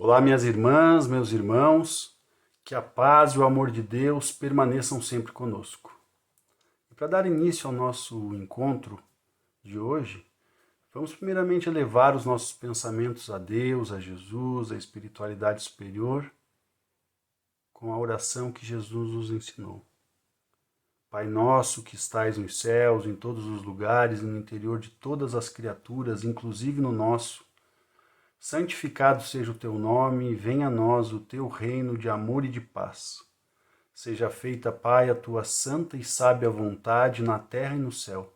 Olá, minhas irmãs, meus irmãos, que a paz e o amor de Deus permaneçam sempre conosco. E para dar início ao nosso encontro de hoje, vamos primeiramente elevar os nossos pensamentos a Deus, a Jesus, a espiritualidade superior, com a oração que Jesus nos ensinou. Pai nosso que estais nos céus, em todos os lugares e no interior de todas as criaturas, inclusive no nosso, santificado seja o teu nome, e venha a nós o teu reino de amor e de paz. Seja feita, Pai, a tua santa e sábia vontade na terra e no céu.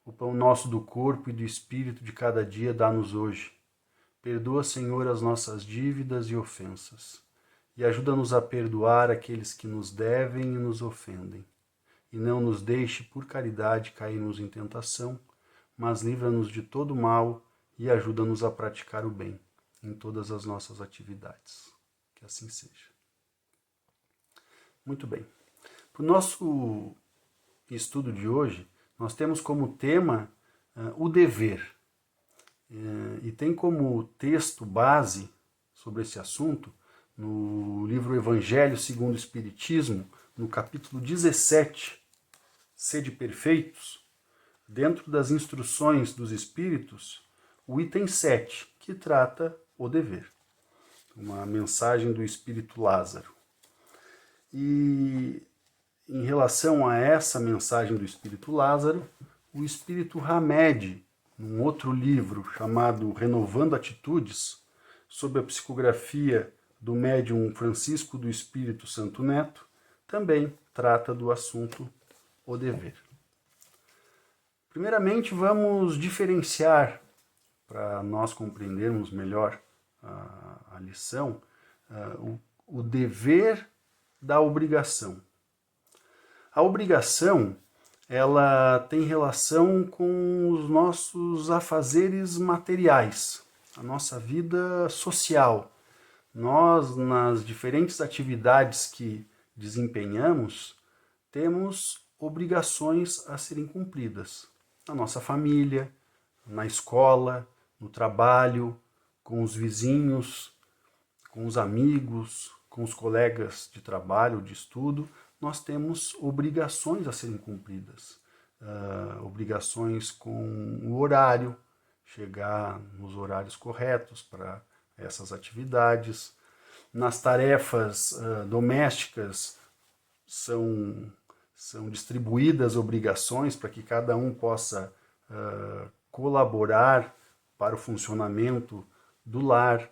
O pão nosso do corpo e do espírito de cada dia dá-nos hoje. Perdoa, Senhor, as nossas dívidas e ofensas, e ajuda-nos a perdoar aqueles que nos devem e nos ofendem. E não nos deixe, por caridade, cairmos em tentação, mas livra-nos de todo mal e ajuda-nos a praticar o bem em todas as nossas atividades. Que assim seja. Muito bem. Para o nosso estudo de hoje, nós temos como tema o dever. E tem como texto base sobre esse assunto, no livro Evangelho segundo o Espiritismo, no capítulo 17, Sede Perfeitos, dentro das instruções dos Espíritos, o item 7, que trata o dever. Uma mensagem do Espírito Lázaro. E em relação a essa mensagem do Espírito Lázaro, o Espírito Hamed, num outro livro chamado Renovando Atitudes, sob a psicografia do médium Francisco do Espírito Santo Neto, também trata do assunto o dever. Primeiramente, vamos diferenciar, para nós compreendermos melhor a lição, o dever da obrigação. A obrigação, ela tem relação com os nossos afazeres materiais, a nossa vida social. Nós, nas diferentes atividades que desempenhamos, temos obrigações a serem cumpridas. Na nossa família, na escola, no trabalho, com os vizinhos, com os amigos, com os colegas de trabalho, de estudo, nós temos obrigações a serem cumpridas. Obrigações com o horário, chegar nos horários corretos para essas atividades. Nas tarefas domésticas são distribuídas obrigações para que cada um possa colaborar para o funcionamento do lar,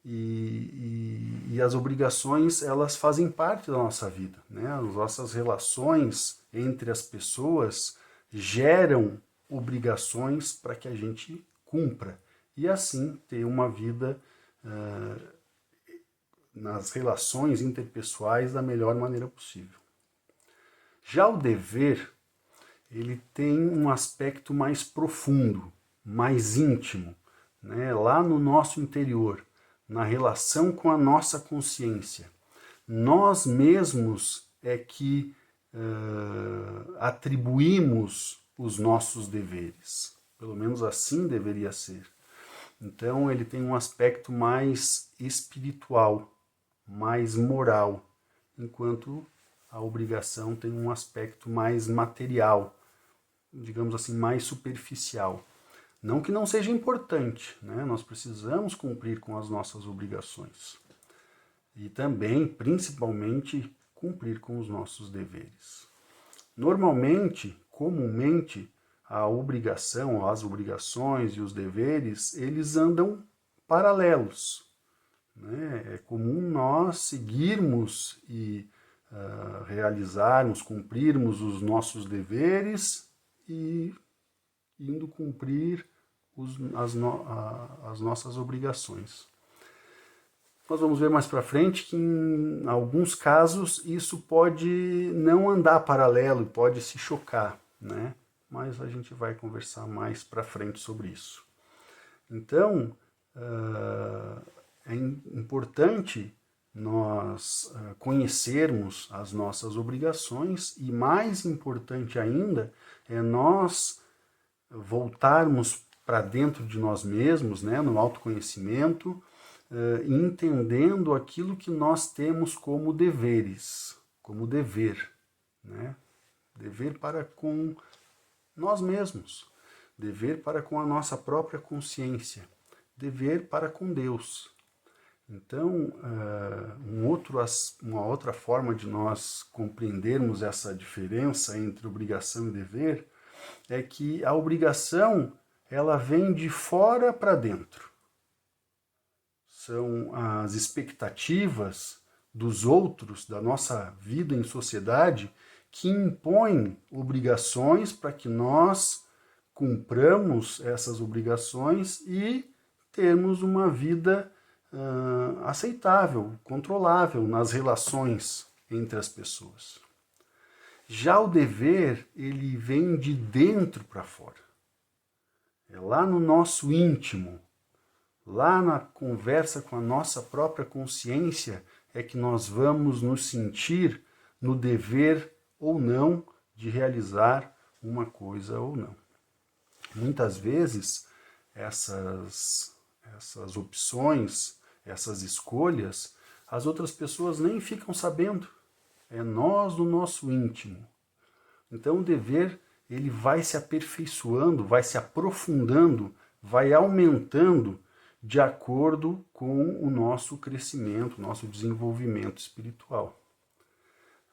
e as obrigações, elas fazem parte da nossa vida, né? As nossas relações entre as pessoas geram obrigações para que a gente cumpra, e assim ter uma vida nas relações interpessoais da melhor maneira possível. Já o dever, ele tem um aspecto mais profundo, mais íntimo, né? Lá no nosso interior, na relação com a nossa consciência. Nós mesmos é que atribuímos os nossos deveres. Pelo menos assim deveria ser. Então ele tem um aspecto mais espiritual, mais moral, enquanto a obrigação tem um aspecto mais material, digamos assim, mais superficial. Não que não seja importante, né? Nós precisamos cumprir com as nossas obrigações. E também, principalmente, cumprir com os nossos deveres. Normalmente, comumente, a obrigação, as obrigações e os deveres, eles andam paralelos, né? É comum nós seguirmos e realizarmos, cumprirmos os nossos deveres e indo cumprir as nossas obrigações. Nós vamos ver mais para frente que em alguns casos isso pode não andar paralelo e pode se chocar, né? Mas a gente vai conversar mais para frente sobre isso. Então, é importante nós conhecermos as nossas obrigações e, mais importante ainda, é nós voltarmos para dentro de nós mesmos, né, no autoconhecimento, entendendo aquilo que nós temos como deveres, como dever, né? Dever para com nós mesmos, dever para com a nossa própria consciência, dever para com Deus. Então, uma outra forma de nós compreendermos essa diferença entre obrigação e dever é que a obrigação ela vem de fora para dentro. São as expectativas dos outros, da nossa vida em sociedade, que impõem obrigações para que nós cumpramos essas obrigações e termos uma vida aceitável, controlável nas relações entre as pessoas. Já o dever, ele vem de dentro para fora. É lá no nosso íntimo, lá na conversa com a nossa própria consciência, é que nós vamos nos sentir no dever ou não de realizar uma coisa ou não. Muitas vezes, essas opções, essas escolhas, as outras pessoas nem ficam sabendo. É nós no nosso íntimo. Então o dever, ele vai se aperfeiçoando, vai se aprofundando, vai aumentando de acordo com o nosso crescimento, nosso desenvolvimento espiritual.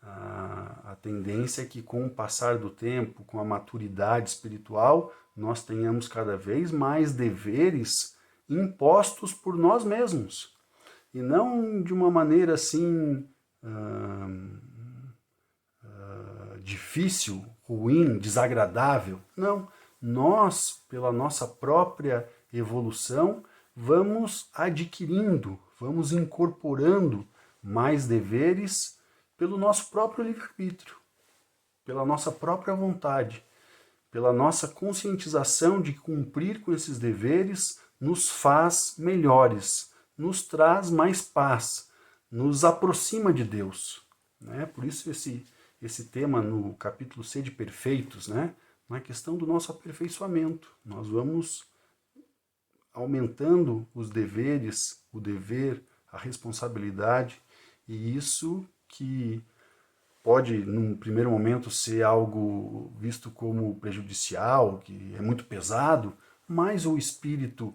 A tendência é que com o passar do tempo, com a maturidade espiritual, nós tenhamos cada vez mais deveres impostos por nós mesmos. E não de uma maneira assim difícil, ruim, desagradável. Não. Nós, pela nossa própria evolução, vamos adquirindo, vamos incorporando mais deveres pelo nosso próprio livre-arbítrio, pela nossa própria vontade, pela nossa conscientização de cumprir com esses deveres, nos faz melhores, nos traz mais paz, nos aproxima de Deus. Né? Por isso esse tema no capítulo Sede Perfeitos, né? Na questão do nosso aperfeiçoamento. Nós vamos aumentando os deveres, o dever, a responsabilidade, e isso que pode, num primeiro momento, ser algo visto como prejudicial, que é muito pesado, mas o espírito,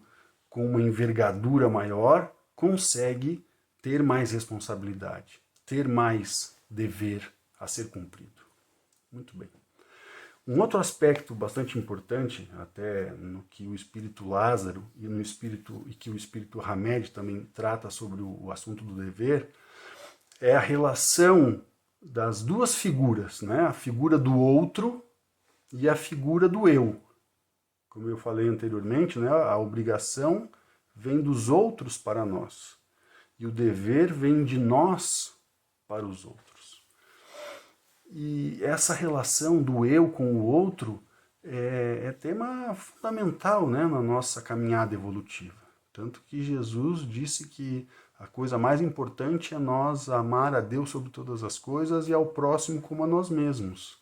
com uma envergadura maior, consegue ter mais responsabilidade, ter mais dever a ser cumprido. Muito bem. Um outro aspecto bastante importante, até no que o espírito Lázaro e que o espírito Hamed também trata sobre o assunto do dever, é a relação das duas figuras, né? A figura do outro e a figura do eu. Como eu falei anteriormente, né? A obrigação vem dos outros para nós e o dever vem de nós para os outros. E essa relação do eu com o outro é tema fundamental, né, na nossa caminhada evolutiva. Tanto que Jesus disse que a coisa mais importante é nós amar a Deus sobre todas as coisas e ao próximo como a nós mesmos.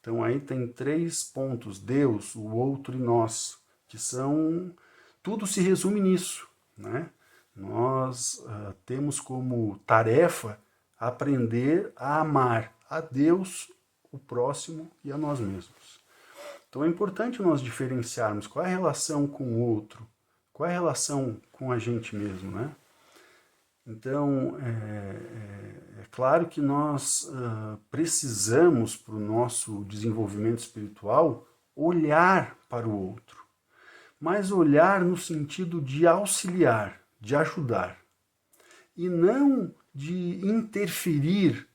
Então aí tem 3 pontos, Deus, o outro e nós, que são... Tudo se resume nisso, né? Nós temos como tarefa aprender a amar a Deus, o próximo e a nós mesmos. Então é importante nós diferenciarmos qual é a relação com o outro, qual é a relação com a gente mesmo, né? Então, é claro que nós precisamos, para o nosso desenvolvimento espiritual, olhar para o outro, mas olhar no sentido de auxiliar, de ajudar, e não de interferir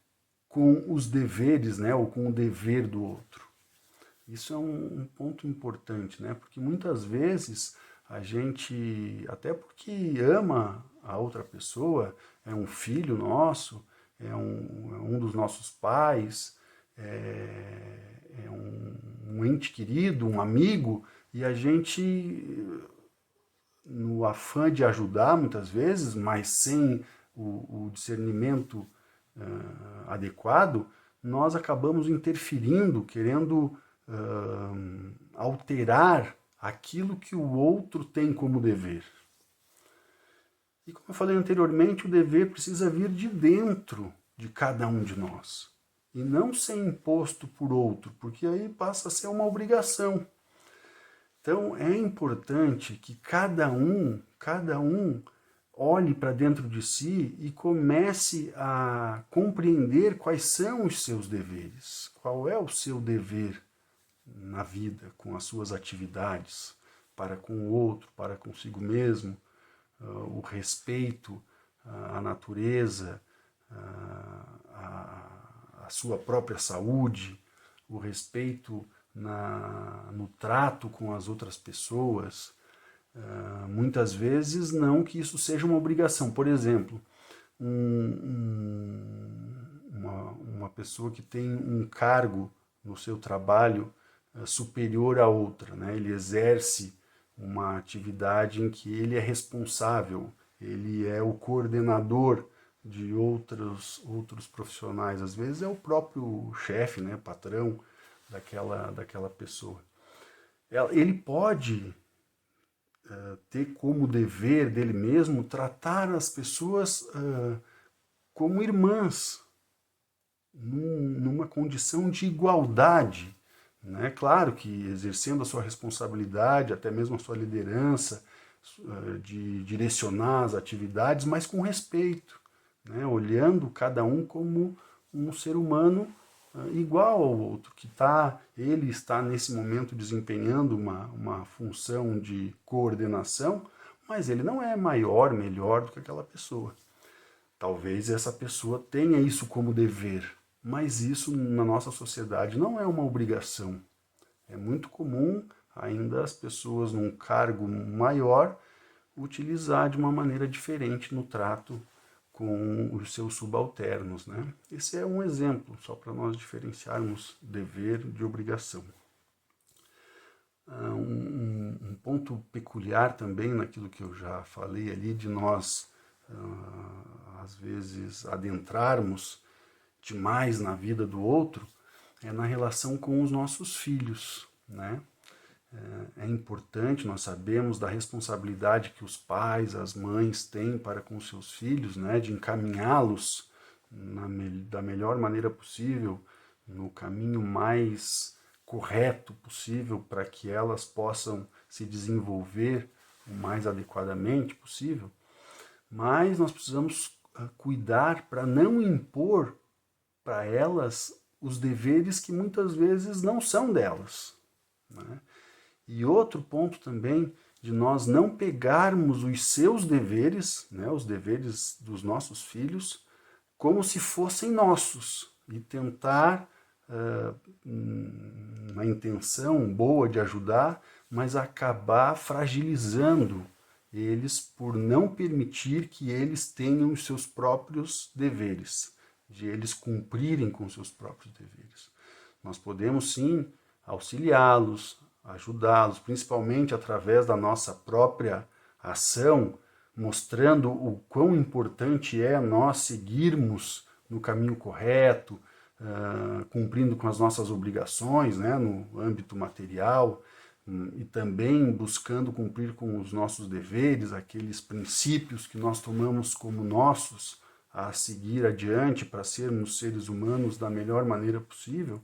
com os deveres, né, ou com o dever do outro. Isso é um ponto importante, né, porque muitas vezes a gente, até porque ama a outra pessoa, é um filho nosso, é um dos nossos pais, é um ente querido, um amigo, e a gente, no afã de ajudar muitas vezes, mas sem o discernimento adequado, nós acabamos interferindo, querendo alterar aquilo que o outro tem como dever. E como eu falei anteriormente, o dever precisa vir de dentro de cada um de nós e não ser imposto por outro, porque aí passa a ser uma obrigação. Então é importante que cada um olhe para dentro de si e comece a compreender quais são os seus deveres, qual é o seu dever na vida, com as suas atividades, para com o outro, para consigo mesmo, o respeito à natureza, à sua própria saúde, o respeito no trato com as outras pessoas. Muitas vezes não que isso seja uma obrigação. Por exemplo, uma pessoa que tem um cargo no seu trabalho superior a outra, né? Ele exerce uma atividade em que ele é responsável, ele é o coordenador de outros profissionais, às vezes é o próprio chefe, né, patrão daquela pessoa. Ele pode ter como dever dele mesmo tratar as pessoas como irmãs, numa condição de igualdade. Né? Claro que exercendo a sua responsabilidade, até mesmo a sua liderança, de direcionar as atividades, mas com respeito, né? Olhando cada um como um ser humano igual ao outro, que ele está nesse momento desempenhando uma função de coordenação, mas ele não é maior, melhor do que aquela pessoa. Talvez essa pessoa tenha isso como dever, mas isso na nossa sociedade não é uma obrigação. É muito comum ainda as pessoas num cargo maior utilizar de uma maneira diferente no trato com os seus subalternos, né? Esse é um exemplo, só para nós diferenciarmos dever de obrigação. Um ponto peculiar também naquilo que eu já falei ali, de nós, às vezes, adentrarmos demais na vida do outro, é na relação com os nossos filhos, né? É importante, nós sabemos da responsabilidade que os pais, as mães têm para com seus filhos, né, de encaminhá-los da melhor maneira possível, no caminho mais correto possível, para que elas possam se desenvolver o mais adequadamente possível. Mas nós precisamos cuidar para não impor para elas os deveres que muitas vezes não são delas, né? E outro ponto também de nós não pegarmos os seus deveres, né, os deveres dos nossos filhos, como se fossem nossos e tentar, na intenção boa de ajudar, mas acabar fragilizando eles por não permitir que eles tenham os seus próprios deveres, de eles cumprirem com seus próprios deveres. Nós podemos sim auxiliá-los, ajudá-los, principalmente através da nossa própria ação, mostrando o quão importante é nós seguirmos no caminho correto, cumprindo com as nossas obrigações, né, no âmbito material, e também buscando cumprir com os nossos deveres, aqueles princípios que nós tomamos como nossos a seguir adiante para sermos seres humanos da melhor maneira possível.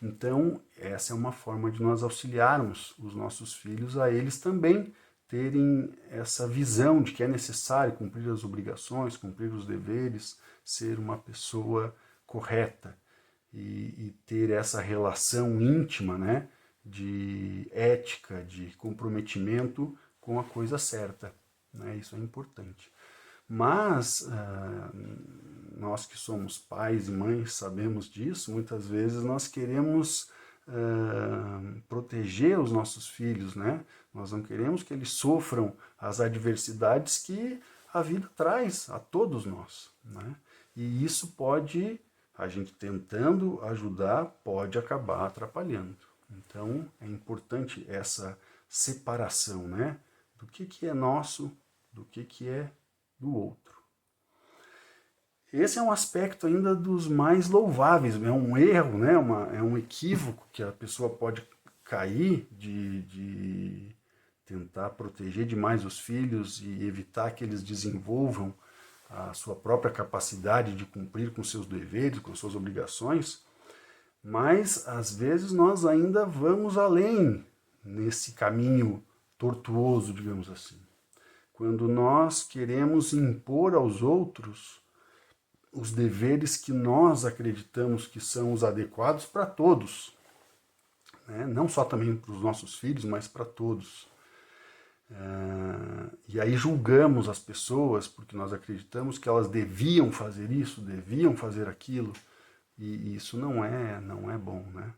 Então, essa é uma forma de nós auxiliarmos os nossos filhos a eles também terem essa visão de que é necessário cumprir as obrigações, cumprir os deveres, ser uma pessoa correta e ter essa relação íntima, né, de ética, de comprometimento com a coisa certa, né? Isso é importante. Mas nós que somos pais e mães sabemos disso, muitas vezes nós queremos proteger os nossos filhos, né? Nós não queremos que eles sofram as adversidades que a vida traz a todos nós, né? E isso pode, a gente tentando ajudar, pode acabar atrapalhando. Então é importante essa separação, né? Do que é nosso, do que é do outro. Esse é um aspecto ainda dos mais louváveis, é um erro, né? É um equívoco que a pessoa pode cair de tentar proteger demais os filhos e evitar que eles desenvolvam a sua própria capacidade de cumprir com seus deveres, com suas obrigações, mas às vezes nós ainda vamos além nesse caminho tortuoso, digamos assim. Quando nós queremos impor aos outros os deveres que nós acreditamos que são os adequados para todos, né? Não só também para os nossos filhos, mas para todos. E aí julgamos as pessoas porque nós acreditamos que elas deviam fazer isso, deviam fazer aquilo, e isso não é bom, né?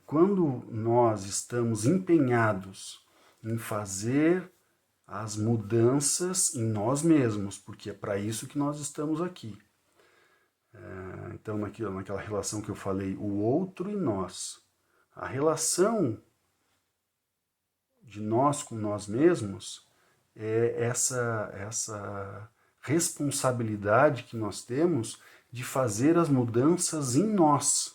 Quando nós estamos empenhados em fazer as mudanças em nós mesmos, porque é para isso que nós estamos aqui. Então, naquela relação que eu falei, o outro e nós. A relação de nós com nós mesmos é essa responsabilidade que nós temos de fazer as mudanças em nós.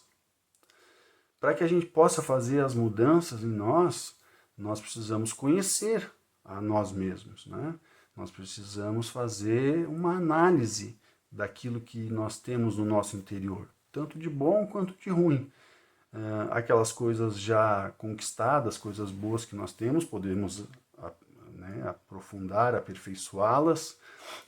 Para que a gente possa fazer as mudanças em nós, nós precisamos conhecer a nós mesmos, né? Nós precisamos fazer uma análise daquilo que nós temos no nosso interior, tanto de bom quanto de ruim. Aquelas coisas já conquistadas, coisas boas que nós temos, podemos aprofundar, aperfeiçoá-las,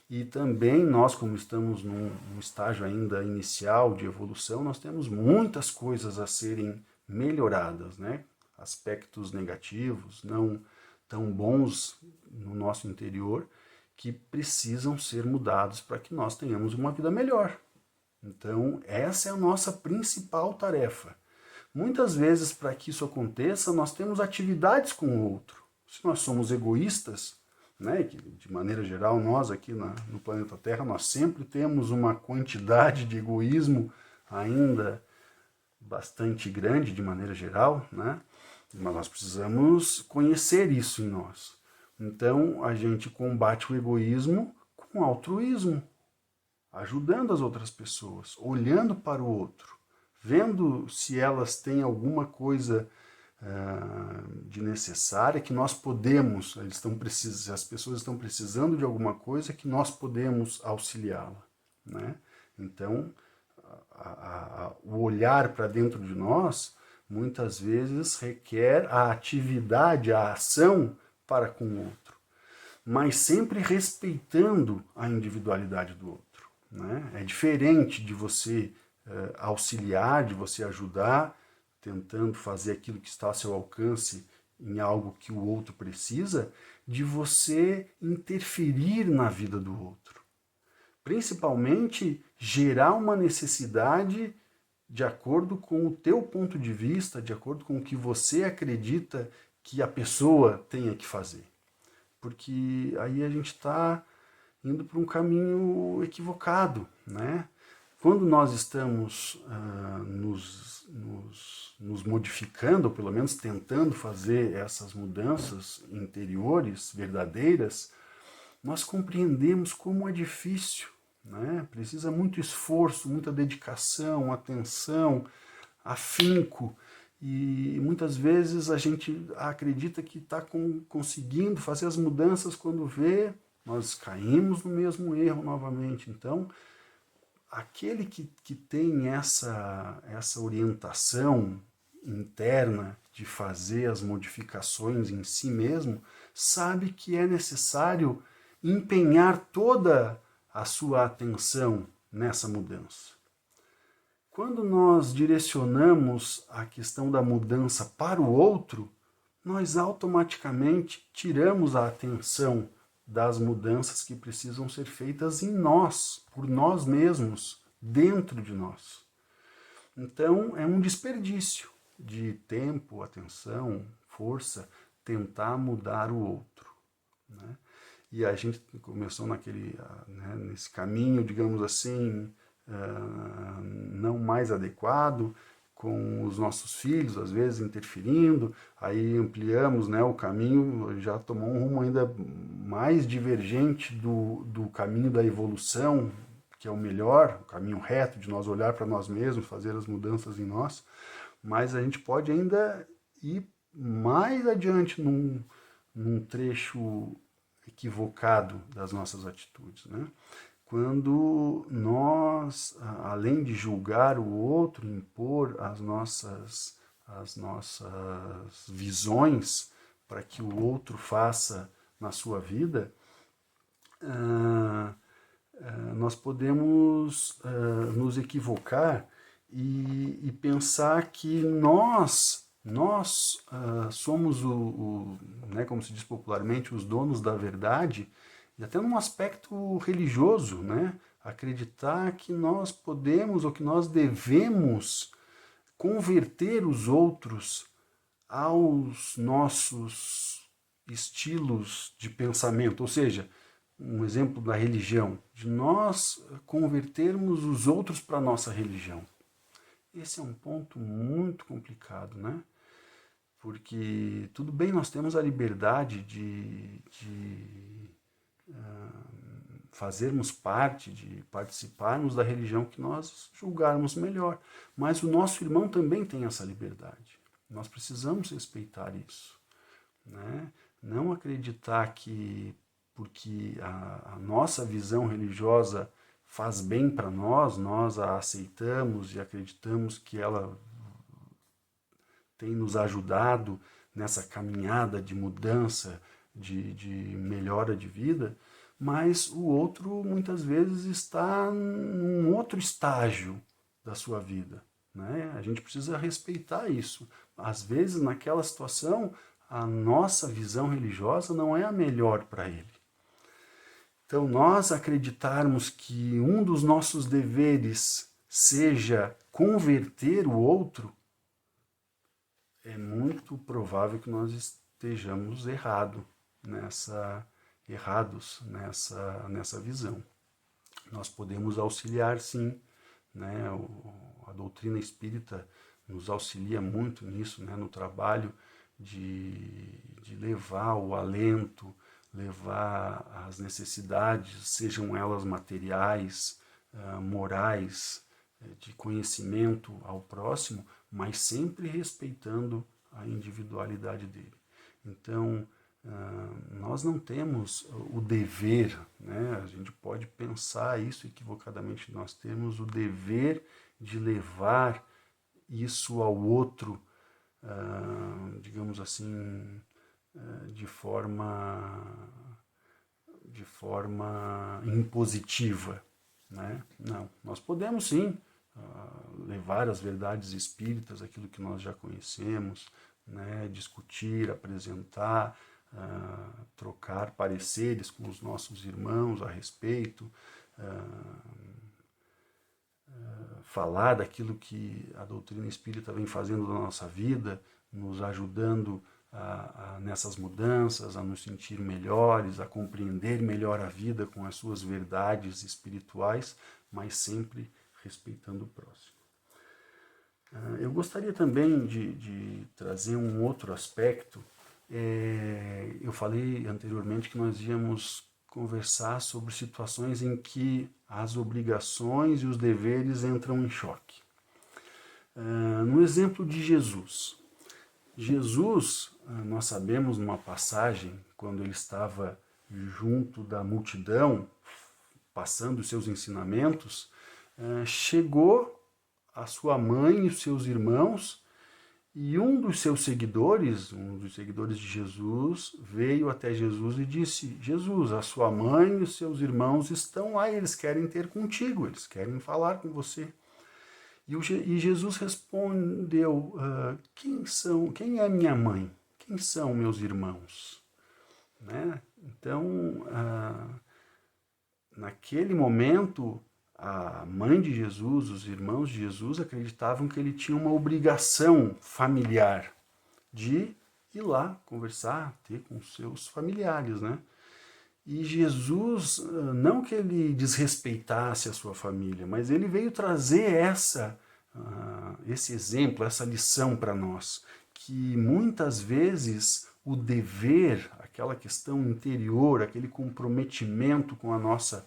e também nós, como estamos num estágio ainda inicial de evolução, nós temos muitas coisas a serem melhoradas, né? Aspectos negativos, não tão bons no nosso interior, que precisam ser mudados para que nós tenhamos uma vida melhor. Então, essa é a nossa principal tarefa. Muitas vezes, para que isso aconteça, nós temos atividades com o outro. Se nós somos egoístas, né, que de maneira geral nós aqui no planeta Terra, nós sempre temos uma quantidade de egoísmo ainda bastante grande, de maneira geral, né? Mas nós precisamos conhecer isso em nós. Então, a gente combate o egoísmo com altruísmo, ajudando as outras pessoas, olhando para o outro, vendo se elas têm alguma coisa de necessária que nós podemos, as pessoas estão precisando de alguma coisa que nós podemos auxiliá-la, né? Então, o olhar para dentro de nós muitas vezes requer a atividade, a ação para com o outro, mas sempre respeitando a individualidade do outro, né? É diferente de você auxiliar, de você ajudar, tentando fazer aquilo que está ao seu alcance em algo que o outro precisa, de você interferir na vida do outro. Principalmente gerar uma necessidade de acordo com o teu ponto de vista, de acordo com o que você acredita que a pessoa tenha que fazer. Porque aí a gente está indo para um caminho equivocado, né? Quando nós estamos nos modificando, ou pelo menos tentando fazer essas mudanças interiores verdadeiras, nós compreendemos como é difícil, né? Precisa muito esforço, muita dedicação, atenção, afinco, e muitas vezes a gente acredita que está conseguindo fazer as mudanças, quando vê, nós caímos no mesmo erro novamente. Então, aquele que tem essa orientação interna de fazer as modificações em si mesmo, sabe que é necessário empenhar toda a sua atenção nessa mudança. Quando nós direcionamos a questão da mudança para o outro, nós automaticamente tiramos a atenção das mudanças que precisam ser feitas em nós, por nós mesmos, dentro de nós. Então, é um desperdício de tempo, atenção, força, tentar mudar o outro, né? E a gente começou nesse caminho, digamos assim, não mais adequado, com os nossos filhos, às vezes interferindo, aí ampliamos, né, o caminho, já tomou um rumo ainda mais divergente do caminho da evolução, que é o melhor, o caminho reto de nós olhar para nós mesmos, fazer as mudanças em nós, mas a gente pode ainda ir mais adiante num trecho equivocado das nossas atitudes, né? Quando nós, além de julgar o outro, impor as nossas visões para que o outro faça na sua vida, nós podemos nos equivocar e pensar que nós somos né, como se diz popularmente, os donos da verdade, e até num aspecto religioso, né? Acreditar que nós podemos ou que nós devemos converter os outros aos nossos estilos de pensamento, ou seja, um exemplo da religião, de nós convertermos os outros para a nossa religião. Esse é um ponto muito complicado, né? Porque tudo bem, nós temos a liberdade de fazermos parte, de participarmos da religião que nós julgarmos melhor. Mas o nosso irmão também tem essa liberdade. Nós precisamos respeitar isso, né? Não acreditar que porque a nossa visão religiosa faz bem para nós a aceitamos e acreditamos que ela tem nos ajudado nessa caminhada de mudança, de melhora de vida, mas o outro muitas vezes está num outro estágio da sua vida, né? A gente precisa respeitar isso. Às vezes, naquela situação, a nossa visão religiosa não é a melhor para ele. Então, nós acreditarmos que um dos nossos deveres seja converter o outro, é muito provável que nós estejamos errados nessa visão. Nós podemos auxiliar, sim, né? A doutrina espírita nos auxilia muito nisso, né? No trabalho de levar o alento, levar as necessidades, sejam elas materiais, morais, de conhecimento ao próximo, mas sempre respeitando a individualidade dele. Então, nós não temos o dever, né? A gente pode pensar isso equivocadamente, nós temos o dever de levar isso ao outro, digamos assim, de forma impositiva, né? Não, nós podemos sim levar as verdades espíritas, aquilo que nós já conhecemos, né? Discutir, apresentar, trocar pareceres com os nossos irmãos a respeito, falar daquilo que a doutrina espírita vem fazendo na nossa vida, nos ajudando nessas mudanças, a nos sentir melhores, a compreender melhor a vida com as suas verdades espirituais, mas sempre respeitando o próximo. Eu gostaria também de trazer um outro aspecto. Eu falei anteriormente que nós íamos conversar sobre situações em que as obrigações e os deveres entram em choque. No exemplo de Jesus. Jesus, nós sabemos numa passagem, quando ele estava junto da multidão, passando os seus ensinamentos, chegou a sua mãe e os seus irmãos, e um dos seguidores de Jesus, veio até Jesus e disse: Jesus, a sua mãe e os seus irmãos estão lá, eles querem ter contigo, eles querem falar com você. E Jesus respondeu: quem é minha mãe? Quem são meus irmãos? Né? Então, naquele momento, a mãe de Jesus, os irmãos de Jesus acreditavam que ele tinha uma obrigação familiar de ir lá conversar, ter com seus familiares, né? E Jesus, não que ele desrespeitasse a sua família, mas ele veio trazer esse exemplo, essa lição para nós, que muitas vezes o dever, aquela questão interior, aquele comprometimento com a nossa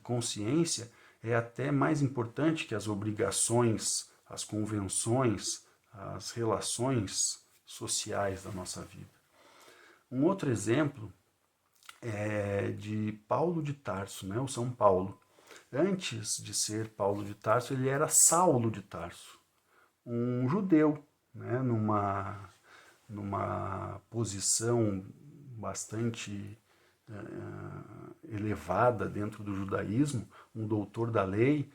consciência, é até mais importante que as obrigações, as convenções, as relações sociais da nossa vida. Um outro exemplo é de Paulo de Tarso, né? O São Paulo. Antes de ser Paulo de Tarso, ele era Saulo de Tarso, um judeu, né? Numa posição bastante elevada dentro do judaísmo, um doutor da lei,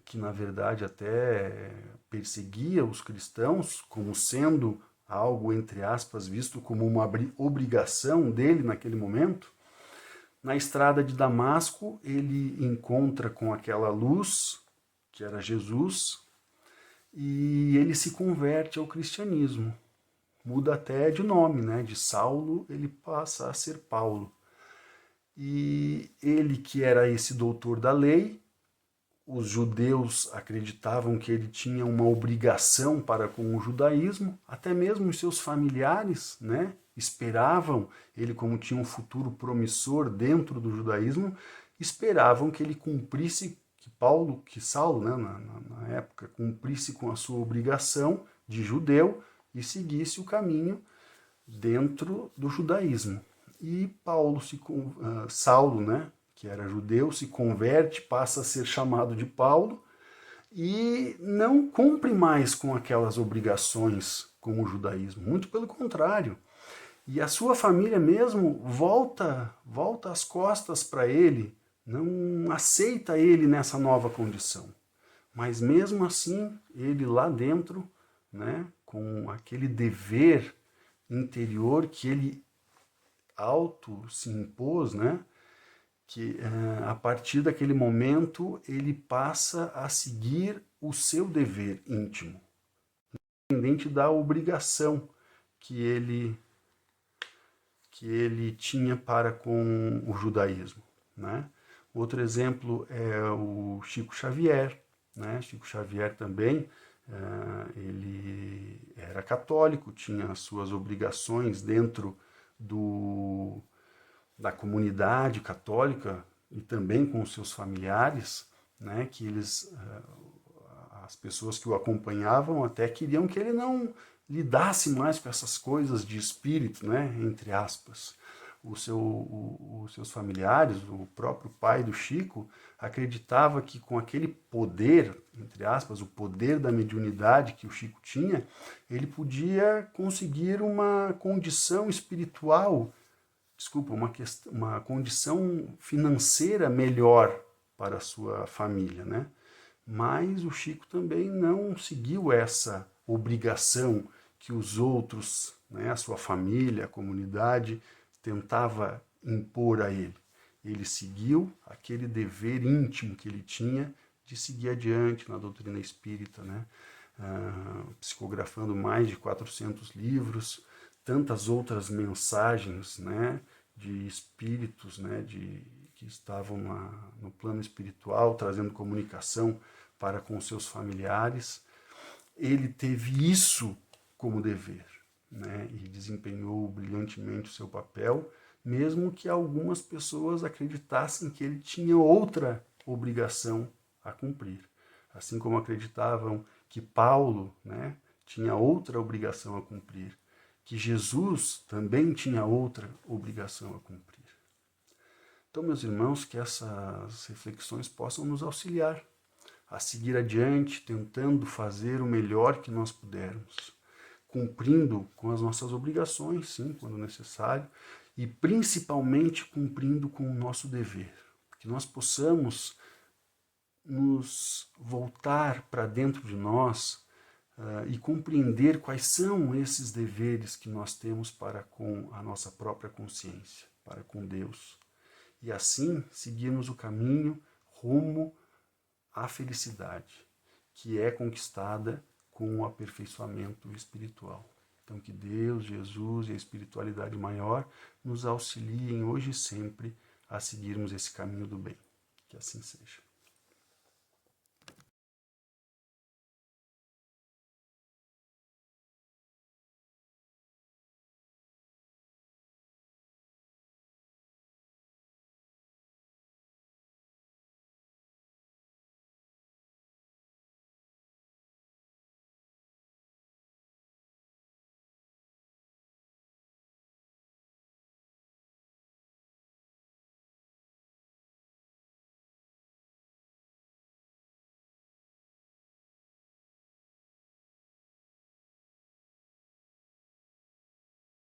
que na verdade até perseguia os cristãos como sendo algo, entre aspas, visto como uma obrigação dele naquele momento. Na estrada de Damasco, ele encontra com aquela luz, que era Jesus, e ele se converte ao cristianismo. Muda até de nome, né? De Saulo ele passa a ser Paulo. E ele, que era esse doutor da lei, os judeus acreditavam que ele tinha uma obrigação para com o judaísmo, até mesmo os seus familiares, né, esperavam, ele como tinha um futuro promissor dentro do judaísmo, esperavam que ele cumprisse, que Saulo, né, na época, cumprisse com a sua obrigação de judeu e seguisse o caminho dentro do judaísmo. E Saulo, né, que era judeu, se converte, passa a ser chamado de Paulo e não cumpre mais com aquelas obrigações com o judaísmo, muito pelo contrário. E a sua família mesmo volta as costas para ele, não aceita ele nessa nova condição. Mas mesmo assim, ele lá dentro, né, com aquele dever interior que ele auto se impôs, né, que a partir daquele momento ele passa a seguir o seu dever íntimo, independente da obrigação que ele tinha para com o judaísmo, né? Outro exemplo é o Chico Xavier, né? Chico Xavier também, ele era católico, tinha as suas obrigações dentro da comunidade católica e também com os seus familiares, né, que as pessoas que o acompanhavam até queriam que ele não lidasse mais com essas coisas de espírito, né, entre aspas. Os seus familiares, o próprio pai do Chico, acreditava que com aquele poder, entre aspas, o poder da mediunidade que o Chico tinha, ele podia conseguir uma condição espiritual, uma condição financeira melhor para a sua família, né? Mas o Chico também não seguiu essa obrigação que os outros, né, a sua família, a comunidade, tentava impor a ele. Ele seguiu aquele dever íntimo que ele tinha de seguir adiante na doutrina espírita, né? Psicografando mais de 400 livros, tantas outras mensagens, né, de espíritos, né, que estavam no plano espiritual, trazendo comunicação para com seus familiares. Ele teve isso como dever, né, e desempenhou brilhantemente o seu papel, mesmo que algumas pessoas acreditassem que ele tinha outra obrigação a cumprir. Assim como acreditavam que Paulo, né, tinha outra obrigação a cumprir, que Jesus também tinha outra obrigação a cumprir. Então, meus irmãos, que essas reflexões possam nos auxiliar a seguir adiante, tentando fazer o melhor que nós pudermos, cumprindo com as nossas obrigações, sim, quando necessário, e principalmente cumprindo com o nosso dever. Que nós possamos nos voltar para dentro de nós e compreender quais são esses deveres que nós temos para com a nossa própria consciência, para com Deus. E assim seguirmos o caminho rumo à felicidade, que é conquistada com o aperfeiçoamento espiritual. Então que Deus, Jesus e a espiritualidade maior nos auxiliem hoje e sempre a seguirmos esse caminho do bem. Que assim seja.